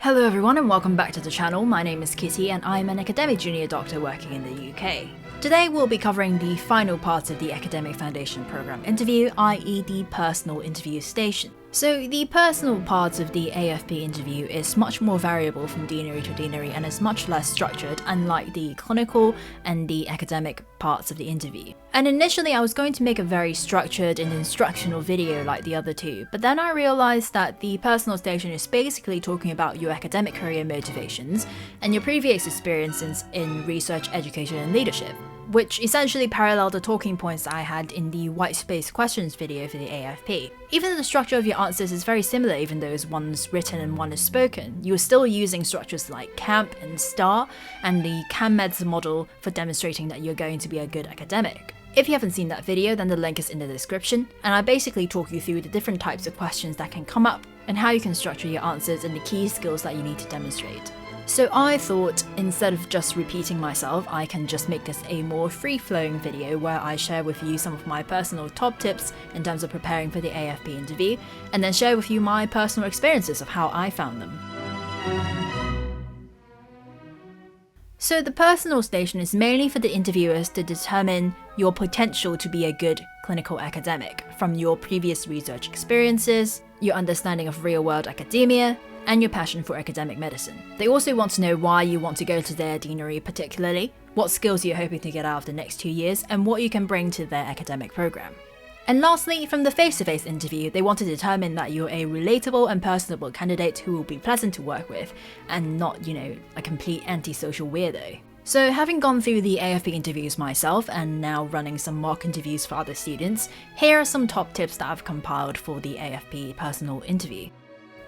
Hello everyone and welcome back to the channel. My name is Kitty and I'm an academic junior doctor working in the UK. Today we'll be covering the final parts of the Academic Foundation Programme interview, i.e. the personal interview station. So the personal part of the AFP interview is much more variable from deanery to deanery and is much less structured, unlike the clinical and the academic parts of the interview. And initially I was going to make a very structured and instructional video like the other two, but then I realised that the personal station is basically talking about your academic career motivations and your previous experiences in research, education and leadership, which essentially parallel the talking points I had in the white space questions video for the AFP. Even the structure of your answers is very similar, even though one's written and one is spoken. You're still using structures like CAMP and STAR and the CAMMEDS model for demonstrating that you're going to be a good academic. If you haven't seen that video, then the link is in the description, and I basically talk you through the different types of questions that can come up and how you can structure your answers and the key skills that you need to demonstrate. So I thought, instead of just repeating myself, I can just make this a more free-flowing video where I share with you some of my personal top tips in terms of preparing for the AFP interview, and then share with you my personal experiences of how I found them. So the personal station is mainly for the interviewers to determine your potential to be a good clinical academic from your previous research experiences, your understanding of real-world academia, and your passion for academic medicine. They also want to know why you want to go to their deanery particularly, what skills you're hoping to get out of the next 2 years, and what you can bring to their academic program. And lastly, from the face-to-face interview, they want to determine that you're a relatable and personable candidate who will be pleasant to work with, and not, a complete antisocial weirdo. So having gone through the AFP interviews myself and now running some mock interviews for other students, here are some top tips that I've compiled for the AFP personal interview.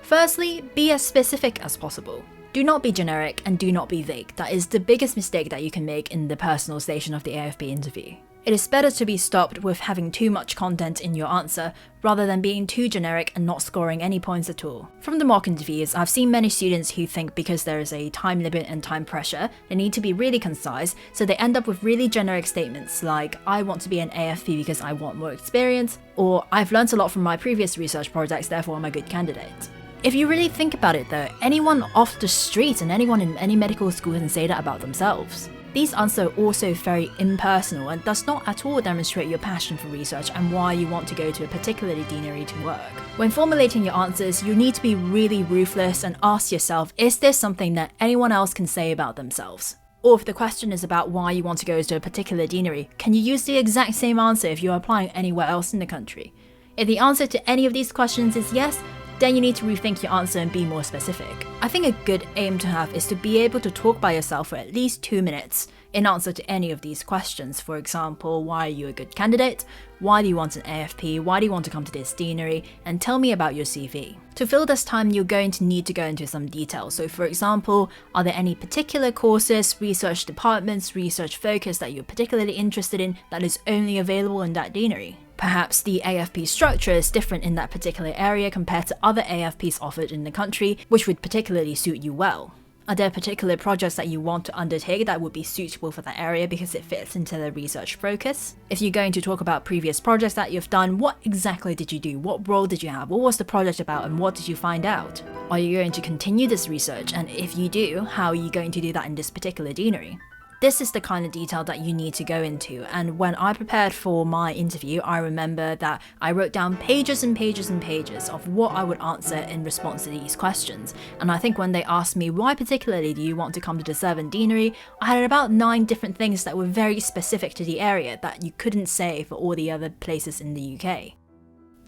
Firstly, be as specific as possible. Do not be generic and do not be vague. That is the biggest mistake that you can make in the personal station of the AFP interview. It is better to be stopped with having too much content in your answer rather than being too generic and not scoring any points at all. From the mock interviews, I've seen many students who think because there is a time limit and time pressure, they need to be really concise, so they end up with really generic statements like, I want to be an AFP because I want more experience, or I've learnt a lot from my previous research projects, therefore I'm a good candidate. If you really think about it though, anyone off the street and anyone in any medical school can say that about themselves. These answers are also very impersonal and does not at all demonstrate your passion for research and why you want to go to a particular deanery to work. When formulating your answers, you need to be really ruthless and ask yourself, is there something that anyone else can say about themselves? Or if the question is about why you want to go to a particular deanery, can you use the exact same answer if you're applying anywhere else in the country? If the answer to any of these questions is yes, then you need to rethink your answer and be more specific. I think a good aim to have is to be able to talk by yourself for at least 2 minutes in answer to any of these questions. For example, why are you a good candidate? Why do you want an AFP? Why do you want to come to this deanery? And tell me about your CV. To fill this time, you're going to need to go into some detail. So for example, are there any particular courses, research departments, research focus that you're particularly interested in that is only available in that deanery? Perhaps the AFP structure is different in that particular area compared to other AFPs offered in the country, which would particularly suit you well. Are there particular projects that you want to undertake that would be suitable for that area because it fits into the research focus? If you're going to talk about previous projects that you've done, what exactly did you do? What role did you have? What was the project about and what did you find out? Are you going to continue this research? And if you do, how are you going to do that in this particular deanery? This is the kind of detail that you need to go into, and when I prepared for my interview, I remember that I wrote down pages and pages and pages of what I would answer in response to these questions. And I think when they asked me, why particularly do you want to come to the Severn Deanery, I had about 9 different things that were very specific to the area that you couldn't say for all the other places in the UK.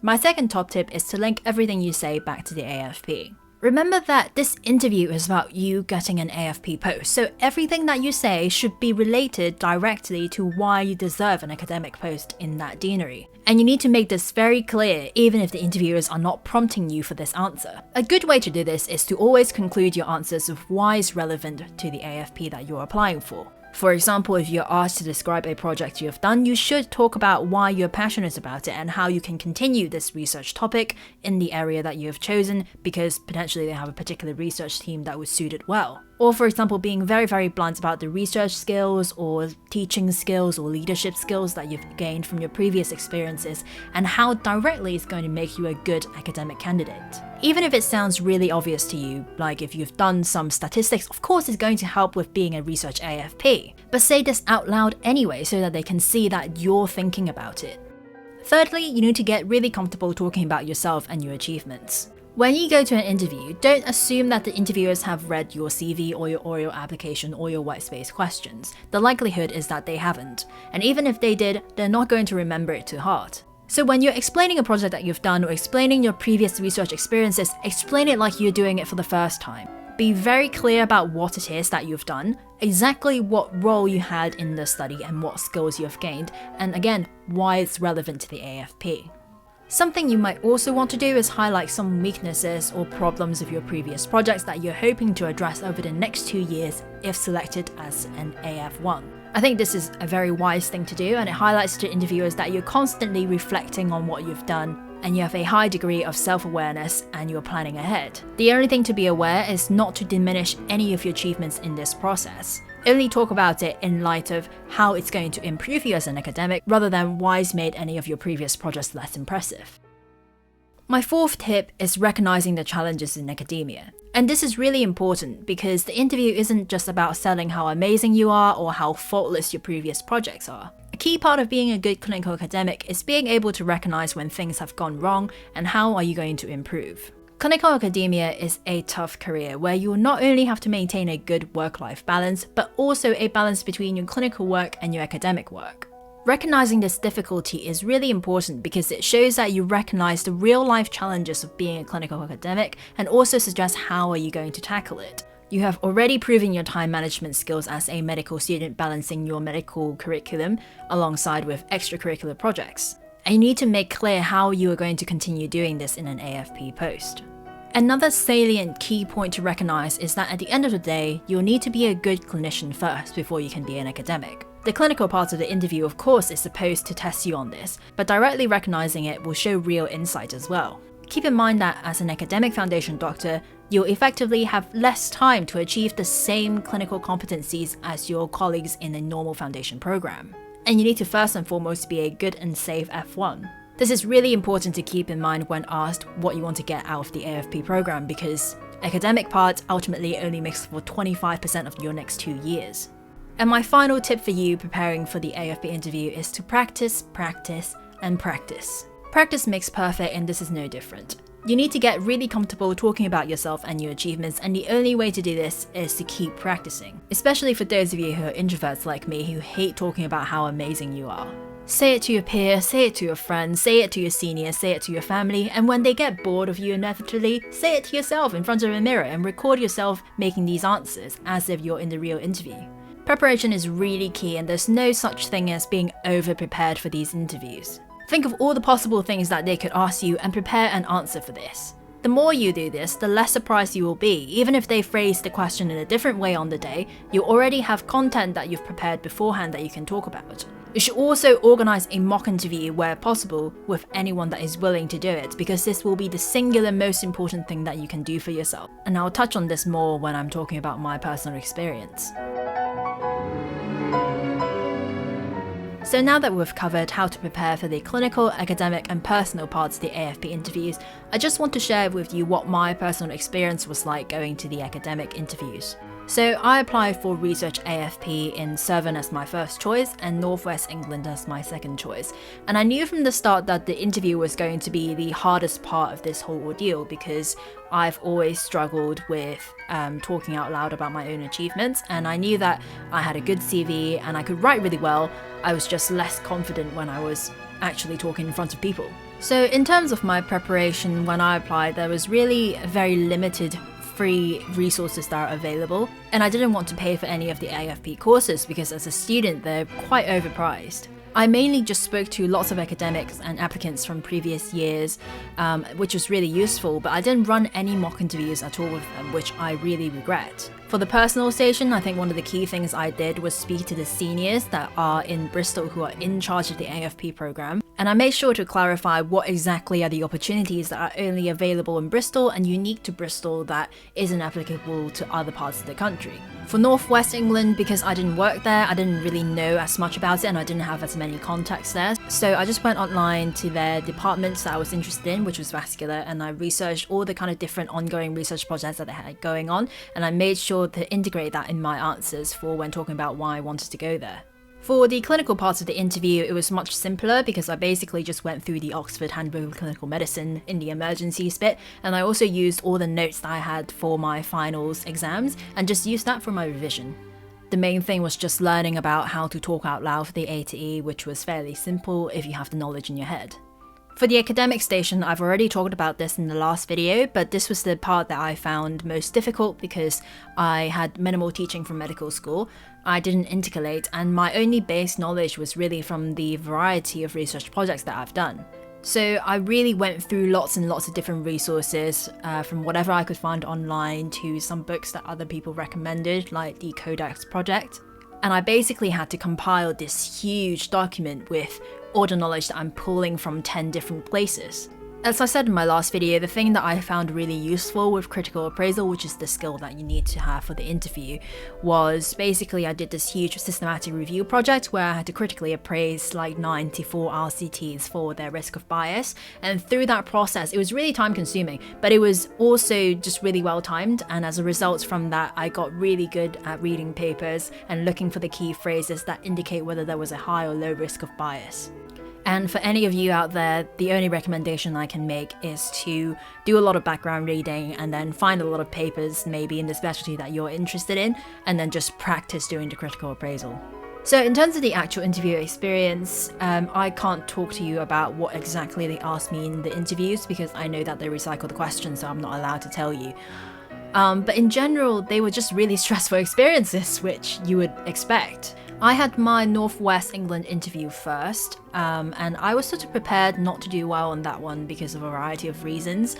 My second top tip is to link everything you say back to the AFP. Remember that this interview is about you getting an AFP post, so everything that you say should be related directly to why you deserve an academic post in that deanery. And you need to make this very clear even if the interviewers are not prompting you for this answer. A good way to do this is to always conclude your answers with why is relevant to the AFP that you're applying for. For example, if you're asked to describe a project you have done, you should talk about why you're passionate about it and how you can continue this research topic in the area that you have chosen because potentially they have a particular research team that would suit it well. Or for example, being very, very blunt about the research skills or teaching skills or leadership skills that you've gained from your previous experiences and how directly it's going to make you a good academic candidate. Even if it sounds really obvious to you, like if you've done some statistics, of course it's going to help with being a research AFP. But say this out loud anyway so that they can see that you're thinking about it. Thirdly, you need to get really comfortable talking about yourself and your achievements. When you go to an interview, don't assume that the interviewers have read your CV or your oral application or your whitespace questions. The likelihood is that they haven't, and even if they did, they're not going to remember it to heart. So when you're explaining a project that you've done or explaining your previous research experiences, explain it like you're doing it for the first time. Be very clear about what it is that you've done, exactly what role you had in the study and what skills you have gained, and again, why it's relevant to the AFP. Something you might also want to do is highlight some weaknesses or problems of your previous projects that you're hoping to address over the next 2 years if selected as an AF1. I think this is a very wise thing to do, and it highlights to interviewers that you're constantly reflecting on what you've done and you have a high degree of self-awareness and you're planning ahead. The only thing to be aware is not to diminish any of your achievements in this process. Only talk about it in light of how it's going to improve you as an academic rather than why it's made any of your previous projects less impressive. My fourth tip is recognizing the challenges in academia. And this is really important because the interview isn't just about selling how amazing you are or how faultless your previous projects are. A key part of being a good clinical academic is being able to recognize when things have gone wrong and how are you going to improve. Clinical academia is a tough career where you will not only have to maintain a good work-life balance, but also a balance between your clinical work and your academic work. Recognizing this difficulty is really important because it shows that you recognize the real-life challenges of being a clinical academic and also suggests how are you going to tackle it. You have already proven your time management skills as a medical student balancing your medical curriculum alongside with extracurricular projects. And you need to make clear how you are going to continue doing this in an AFP post. Another salient key point to recognize is that at the end of the day, you'll need to be a good clinician first before you can be an academic. The clinical part of the interview, of course, is supposed to test you on this, but directly recognizing it will show real insight as well. Keep in mind that as an academic foundation doctor, you'll effectively have less time to achieve the same clinical competencies as your colleagues in a normal foundation program. And you need to first and foremost be a good and safe F1. This is really important to keep in mind when asked what you want to get out of the AFP program because academic part ultimately only makes for 25% of your next 2 years. And my final tip for you preparing for the AFP interview is to practice, practice, and practice. Practice makes perfect, and this is no different. You need to get really comfortable talking about yourself and your achievements, and the only way to do this is to keep practicing. Especially for those of you who are introverts like me who hate talking about how amazing you are. Say it to your peers, say it to your friends, say it to your seniors, say it to your family, and when they get bored of you inevitably, say it to yourself in front of a mirror and record yourself making these answers as if you're in the real interview. Preparation is really key, and there's no such thing as being over-prepared for these interviews. Think of all the possible things that they could ask you and prepare an answer for this. The more you do this, the less surprised you will be. Even if they phrase the question in a different way on the day, you already have content that you've prepared beforehand that you can talk about. You should also organize a mock interview where possible with anyone that is willing to do it, because this will be the singular most important thing that you can do for yourself. And I'll touch on this more when I'm talking about my personal experience. So now that we've covered how to prepare for the clinical, academic and personal parts of the AFP interviews, I just want to share with you what my personal experience was like going to the academic interviews. So I applied for Research AFP in Severn as my first choice and Northwest England as my second choice. And I knew from the start that the interview was going to be the hardest part of this whole ordeal because I've always struggled with talking out loud about my own achievements, and I knew that I had a good CV and I could write really well. I was just less confident when I was actually talking in front of people. So in terms of my preparation when I applied, there was really a very limited free resources that are available, and I didn't want to pay for any of the AFP courses because as a student they're quite overpriced. I mainly just spoke to lots of academics and applicants from previous years, which was really useful, but I didn't run any mock interviews at all with them, which I really regret. For the personal station, I think one of the key things I did was speak to the seniors that are in Bristol who are in charge of the AFP program And I made sure to clarify what exactly are the opportunities that are only available in Bristol and unique to Bristol that isn't applicable to other parts of the country. For North West England, because I didn't work there, I didn't really know as much about it and I didn't have as many contacts there. So I just went online to their departments that I was interested in, which was vascular, and I researched all the kind of different ongoing research projects that they had going on, and I made sure to integrate that in my answers for when talking about why I wanted to go there. For the clinical parts of the interview, it was much simpler because I basically just went through the Oxford Handbook of Clinical Medicine in the emergencies bit, and I also used all the notes that I had for my finals exams and just used that for my revision. The main thing was just learning about how to talk out loud for the A to E, which was fairly simple if you have the knowledge in your head. For the academic station, I've already talked about this in the last video, but this was the part that I found most difficult because I had minimal teaching from medical school, I didn't intercalate, and my only base knowledge was really from the variety of research projects that I've done. So I really went through lots and lots of different resources, from whatever I could find online to some books that other people recommended, like the Codex Project. And I basically had to compile this huge document with all the knowledge that I'm pulling from 10 different places. As I said in my last video, the thing that I found really useful with critical appraisal, which is the skill that you need to have for the interview, was basically I did this huge systematic review project where I had to critically appraise like 94 RCTs for their risk of bias, and through that process it was really time consuming, but it was also just really well timed, and as a result from that I got really good at reading papers and looking for the key phrases that indicate whether there was a high or low risk of bias. And for any of you out there, the only recommendation I can make is to do a lot of background reading and then find a lot of papers maybe in the specialty that you're interested in, and then just practice doing the critical appraisal. So in terms of the actual interview experience, I can't talk to you about what exactly they asked me in the interviews because I know that they recycle the questions, so I'm not allowed to tell you. But in general, they were just really stressful experiences, which you would expect. I had my North West England interview first, and I was sort of prepared not to do well on that one because of a variety of reasons.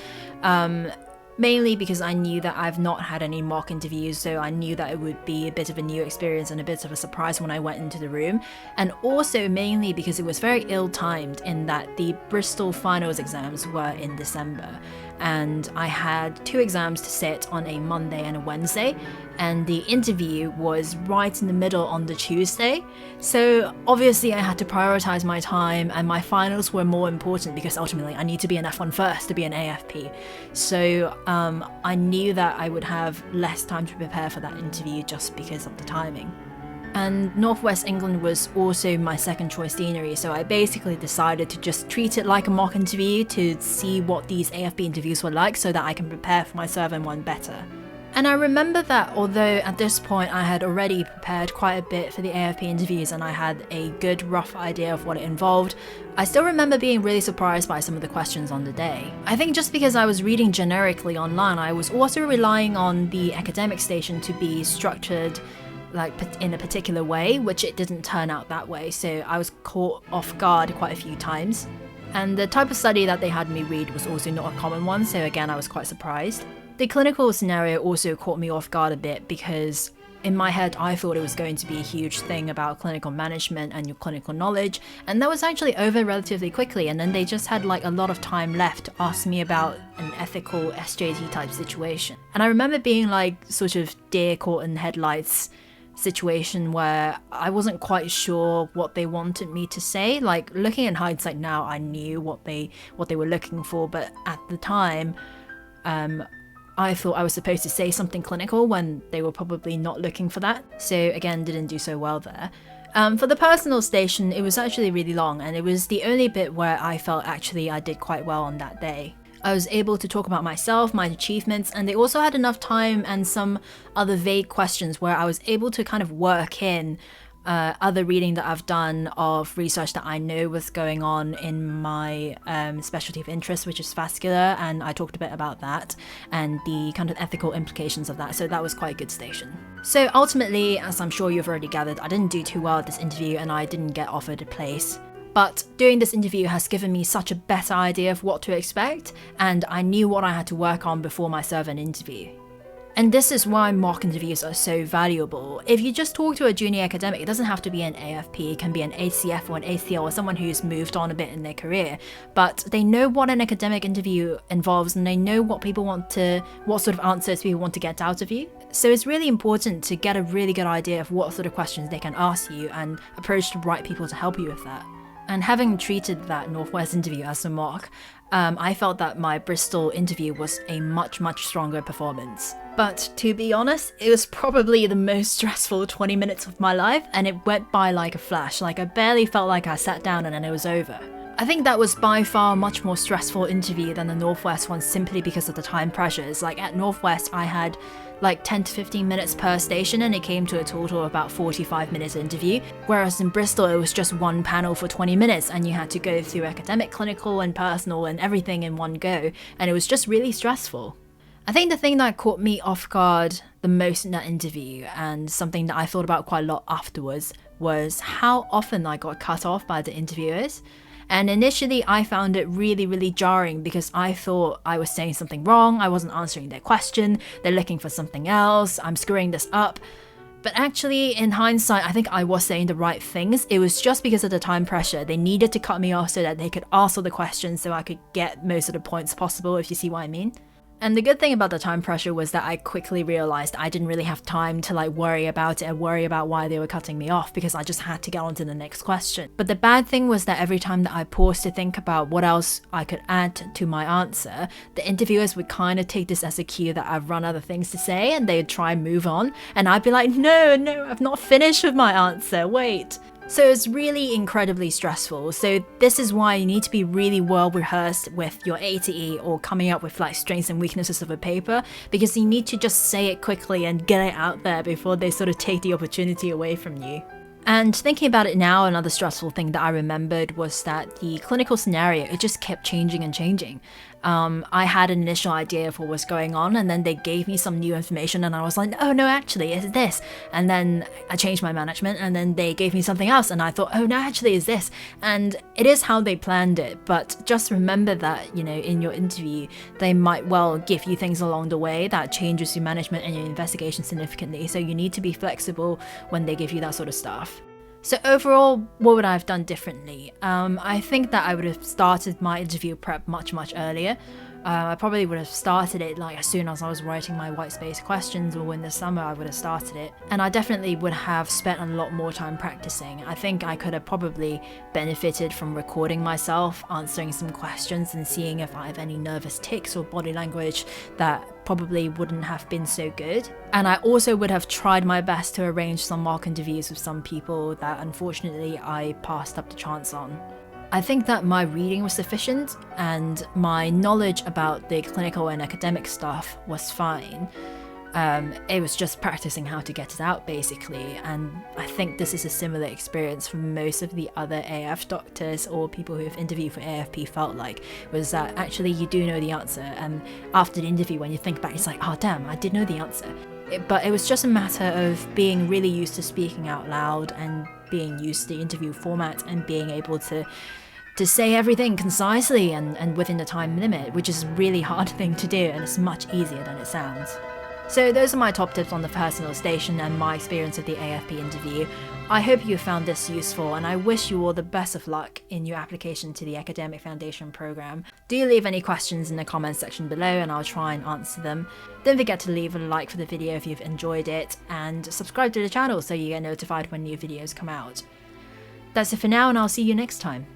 Mainly because I knew that I've not had any mock interviews, so I knew that it would be a bit of a new experience and a bit of a surprise when I went into the room. And also mainly because it was very ill-timed in that the Bristol finals exams were in December. And I had 2 exams to sit on a Monday and a Wednesday, and the interview was right in the middle on the Tuesday. So obviously I had to prioritize my time, and my finals were more important because ultimately I need to be an F1 first to be an AFP. So I knew that I would have less time to prepare for that interview just because of the timing. And North West England was also my second choice deanery, so I basically decided to just treat it like a mock interview to see what these AFP interviews were like so that I can prepare for my Survey 1 better. And I remember that although at this point I had already prepared quite a bit for the AFP interviews and I had a good rough idea of what it involved, I still remember being really surprised by some of the questions on the day. I think just because I was reading generically online, I was also relying on the academic station to be structured like in a particular way, which it didn't turn out that way, so I was caught off guard quite a few times. And the type of study that they had me read was also not a common one, so again I was quite surprised. The clinical scenario also caught me off guard a bit because in my head I thought it was going to be a huge thing about clinical management and your clinical knowledge, and that was actually over relatively quickly, and then they just had like a lot of time left to ask me about an ethical SJT type situation. And I remember being like sort of deer caught in headlights situation where I wasn't quite sure what they wanted me to say. Like looking in hindsight now, I knew what they were looking for, but at the time I thought I was supposed to say something clinical when they were probably not looking for that, so again didn't do so well there. For the personal station, it was actually really long, and it was the only bit where I felt actually I did quite well on that day. I was able to talk about myself, my achievements, and they also had enough time and some other vague questions where I was able to kind of work in other reading that I've done of research that I know was going on in my specialty of interest, which is vascular, and I talked a bit about that and the kind of ethical implications of that, so that was quite a good station. So ultimately, as I'm sure you've already gathered, I didn't do too well at this interview and I didn't get offered a place. But doing this interview has given me such a better idea of what to expect, and I knew what I had to work on before my Survey interview. And this is why mock interviews are so valuable. If you just talk to a junior academic, it doesn't have to be an AFP, it can be an ACF or an ACL or someone who's moved on a bit in their career, but they know what an academic interview involves and they know what sort of answers people want to get out of you. So it's really important to get a really good idea of what sort of questions they can ask you and approach the right people to help you with that. And having treated that Northwest interview as a mock, I felt that my Bristol interview was a much stronger performance. But to be honest, it was probably the most stressful 20 minutes of my life, and it went by like a flash. Like, I barely felt like I sat down and then it was over. I think that was by far a much more stressful interview than the Northwest one, simply because of the time pressures. Like, at Northwest, I had like 10 to 15 minutes per station and it came to a total of about 45 minutes interview, whereas in Bristol it was just one panel for 20 minutes and you had to go through academic, clinical and personal and everything in one go, and it was just really stressful. I think the thing that caught me off guard the most in that interview, and something that I thought about quite a lot afterwards, was how often I got cut off by the interviewers. And initially I found it really jarring because I thought I was saying something wrong, I wasn't answering their question, they're looking for something else, I'm screwing this up. But actually, in hindsight, I think I was saying the right things. It was just because of the time pressure. They needed to cut me off so that they could ask all the questions so I could get most of the points possible, if you see what I mean. And the good thing about the time pressure was that I quickly realized I didn't really have time to worry about it and worry about why they were cutting me off, because I just had to get on to the next question. But the bad thing was that every time that I paused to think about what else I could add to my answer, the interviewers would kind of take this as a cue that I've run out of things to say and they'd try and move on. And I'd be like, no, I've not finished with my answer, wait. So it's really incredibly stressful. So this is why you need to be really well rehearsed with your ATE or coming up with strengths and weaknesses of a paper, because you need to just say it quickly and get it out there before they sort of take the opportunity away from you. And thinking about it now, another stressful thing that I remembered was that the clinical scenario, it just kept changing and changing. I had an initial idea of what was going on, and then they gave me some new information and I was like, oh no, actually it's this. And then I changed my management and then they gave me something else and I thought, oh no, actually it's this. And it is how they planned it, but just remember that, in your interview, they might well give you things along the way that changes your management and your investigation significantly. So you need to be flexible when they give you that sort of stuff. So overall, what would I have done differently? I think that I would have started my interview prep much earlier. I probably would have started it as soon as I was writing my white space questions, or in the summer I would have started it. And I definitely would have spent a lot more time practicing. I think I could have probably benefited from recording myself, answering some questions and seeing if I have any nervous tics or body language that probably wouldn't have been so good. And I also would have tried my best to arrange some mock interviews with some people that unfortunately I passed up the chance on. I think that my reading was sufficient and my knowledge about the clinical and academic stuff was fine. It was just practicing how to get it out, basically, and I think this is a similar experience for most of the other AF doctors or people who have interviewed for AFP felt like, was that actually you do know the answer, and after the interview when you think back it's like, oh damn, I did know the answer. But it was just a matter of being really used to speaking out loud and being used to the interview format and being able to say everything concisely and within the time limit, which is a really hard thing to do, and it's much easier than it sounds. So those are my top tips on the personal station and my experience of the AFP interview. I hope you found this useful, and I wish you all the best of luck in your application to the Academic Foundation Programme. Do leave any questions in the comments section below and I'll try and answer them. Don't forget to leave a like for the video if you've enjoyed it, and subscribe to the channel so you get notified when new videos come out. That's it for now, and I'll see you next time.